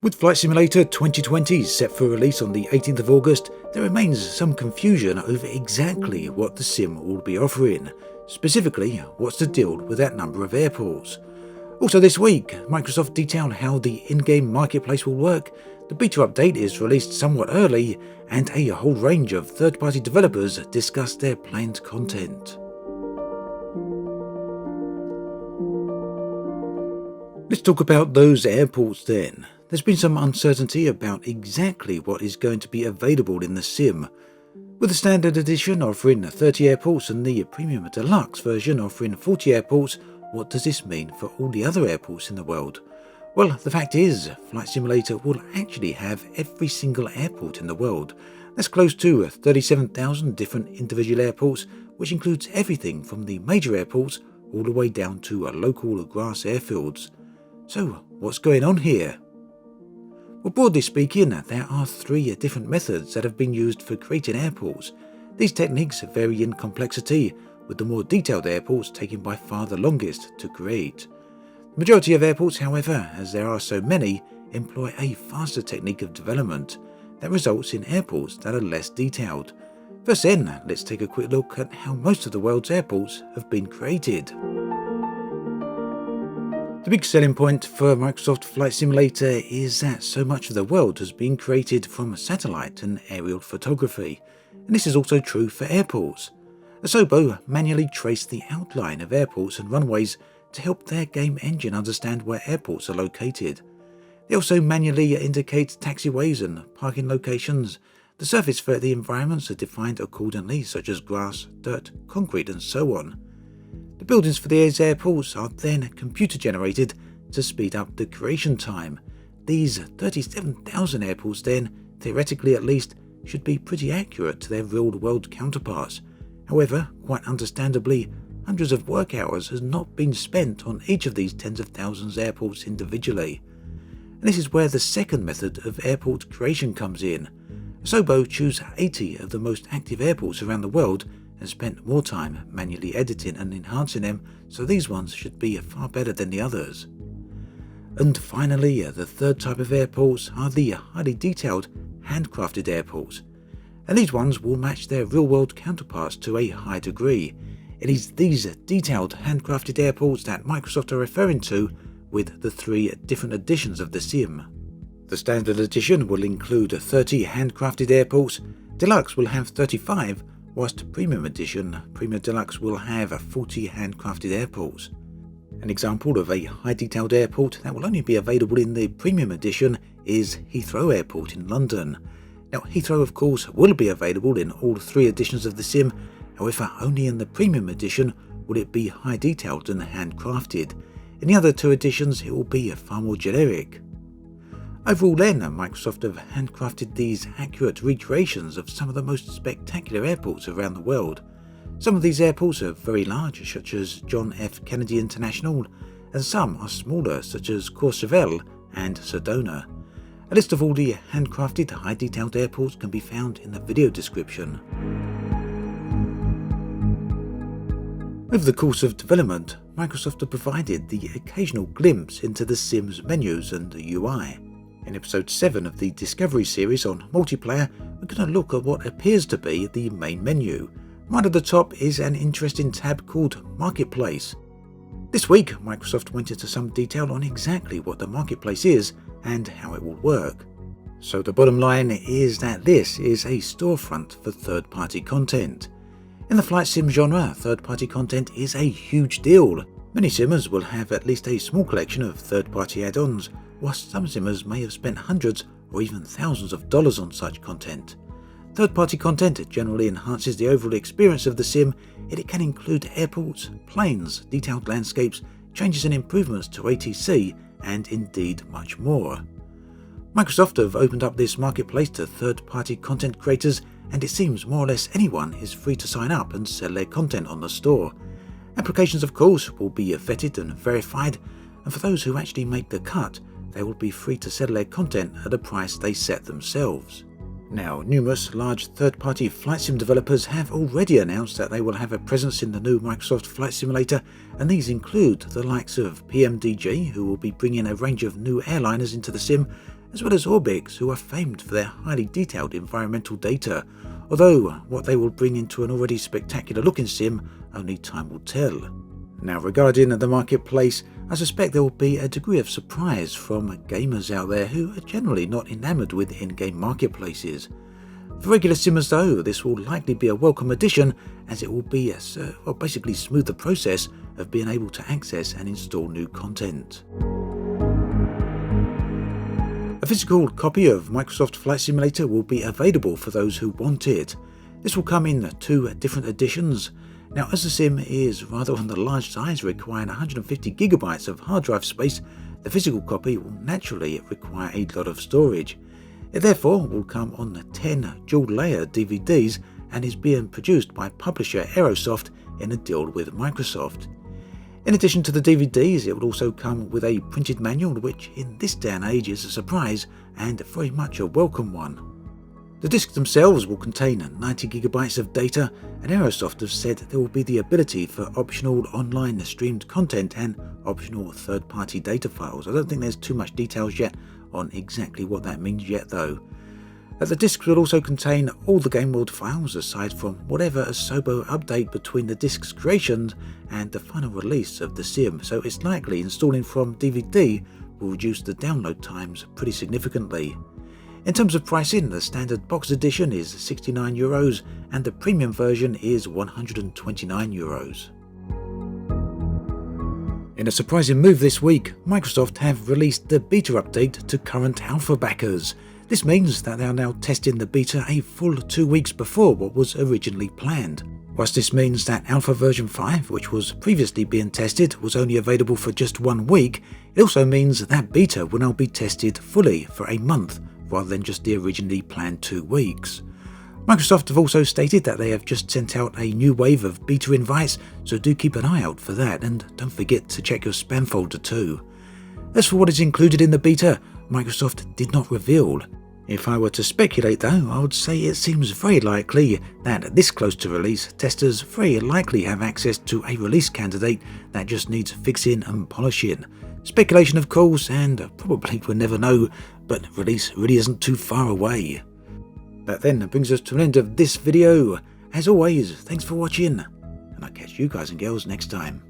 With Flight Simulator 2020 set for release on the 18th of August, there remains some confusion over exactly what the sim will be offering. Specifically, what's the deal with that number of airports? Also this week, Microsoft detailed how the in-game marketplace will work, the beta update is released somewhat early, and a whole range of third-party developers discuss their planned content. Let's talk about those airports then. There's been some uncertainty about exactly what is going to be available in the sim. With the standard edition offering 30 airports and the premium deluxe version offering 40 airports, what does this mean for all the other airports in the world? Well, the fact is, Flight Simulator will actually have every single airport in the world. That's close to 37,000 different individual airports, which includes everything from the major airports all the way down to local grass airfields. So, what's going on here? Well, broadly speaking, there are three different methods that have been used for creating airports. These techniques vary in complexity, with the more detailed airports taking by far the longest to create. The majority of airports, however, as there are so many, employ a faster technique of development that results in airports that are less detailed. First then, let's take a quick look at how most of the world's airports have been created. The big selling point for Microsoft Flight Simulator is that so much of the world has been created from satellite and aerial photography, and this is also true for airports. Asobo manually traced the outline of airports and runways to help their game engine understand where airports are located. They also manually indicate taxiways and parking locations. The surface for the environments are defined accordingly, such as grass, dirt, concrete, and so on. The buildings for these airports are then computer generated to speed up the creation time. These 37,000 airports then, theoretically at least, should be pretty accurate to their real-world counterparts. However, quite understandably, hundreds of work hours has not been spent on each of these tens of thousands of airports individually. And this is where the second method of airport creation comes in. Asobo choose 80 of the most active airports around the world and spent more time manually editing and enhancing them, so these ones should be far better than the others. And finally, the third type of airports are the highly detailed, handcrafted airports. And these ones will match their real-world counterparts to a high degree. It is these detailed, handcrafted airports that Microsoft are referring to with the three different editions of the sim. The standard edition will include 30 handcrafted airports, Deluxe will have 35, whilst Premium Edition, Premium Deluxe will have 40 handcrafted airports. An example of a high-detailed airport that will only be available in the Premium Edition is Heathrow Airport in London. Now, Heathrow, of course, will be available in all three editions of the sim, however, only in the Premium Edition will it be high-detailed and handcrafted. In the other two editions, it will be far more generic. Overall then, Microsoft have handcrafted these accurate recreations of some of the most spectacular airports around the world. Some of these airports are very large, such as John F. Kennedy International, and some are smaller, such as Courchevel and Sedona. A list of all the handcrafted, high-detailed airports can be found in the video description. Over the course of development, Microsoft have provided the occasional glimpse into the sim's menus and the UI. In episode 7 of the Discovery series on multiplayer, we're going to look at what appears to be the main menu. Right at the top is an interesting tab called Marketplace. This week, Microsoft went into some detail on exactly what the Marketplace is and how it will work. So the bottom line is that this is a storefront for third-party content. In the flight sim genre, third-party content is a huge deal. Many simmers will have at least a small collection of third-party add-ons, whilst some simmers may have spent hundreds or even thousands of dollars on such content. Third-party content generally enhances the overall experience of the sim, and it can include airports, planes, detailed landscapes, changes and improvements to ATC, and indeed much more. Microsoft have opened up this marketplace to third-party content creators, and it seems more or less anyone is free to sign up and sell their content on the store. Applications, of course, will be vetted and verified, and for those who actually make the cut, they will be free to sell their content at a price they set themselves. Now, numerous large third-party flight sim developers have already announced that they will have a presence in the new Microsoft Flight Simulator, and these include the likes of PMDG, who will be bringing a range of new airliners into the sim, as well as Orbix, who are famed for their highly detailed environmental data, although what they will bring into an already spectacular looking sim, only time will tell. Now, regarding the marketplace, I suspect there will be a degree of surprise from gamers out there who are generally not enamoured with in-game marketplaces. For regular simmers though, this will likely be a welcome addition, as it will be basically smooth the process of being able to access and install new content. A physical copy of Microsoft Flight Simulator will be available for those who want it. This will come in 2 different editions. Now, as the sim is rather on the large size, requiring 150 GB of hard drive space, the physical copy will naturally require a lot of storage. It therefore will come on 10 dual-layer DVDs and is being produced by publisher Aerosoft in a deal with Microsoft. In addition to the DVDs, it will also come with a printed manual, which in this day and age is a surprise and very much a welcome one. The discs themselves will contain 90 GB of data, and Aerosoft have said there will be the ability for optional online streamed content and optional third-party data files. I don't think there's too much details yet on exactly what that means yet though. The discs will also contain all the game world files aside from whatever Asobo update between the disc's creation and the final release of the sim, so it's likely installing from DVD will reduce the download times pretty significantly. In terms of pricing, the standard box edition is €69 and the premium version is €129. In a surprising move this week, Microsoft have released the beta update to current alpha backers. This means that they are now testing the beta a full 2 weeks before what was originally planned. Whilst this means that Alpha version 5, which was previously being tested, was only available for just 1 week, it also means that beta will now be tested fully for a month, rather than just the originally planned 2 weeks. Microsoft have also stated that they have just sent out a new wave of beta invites, so do keep an eye out for that, and don't forget to check your spam folder too. As for what is included in the beta, Microsoft did not reveal. If I were to speculate though, I would say it seems very likely that this close to release, testers very likely have access to a release candidate that just needs fixing and polishing. Speculation of course, and probably we'll never know, but release really isn't too far away. That then brings us to an end of this video. As always, thanks for watching, and I'll catch you guys and girls next time.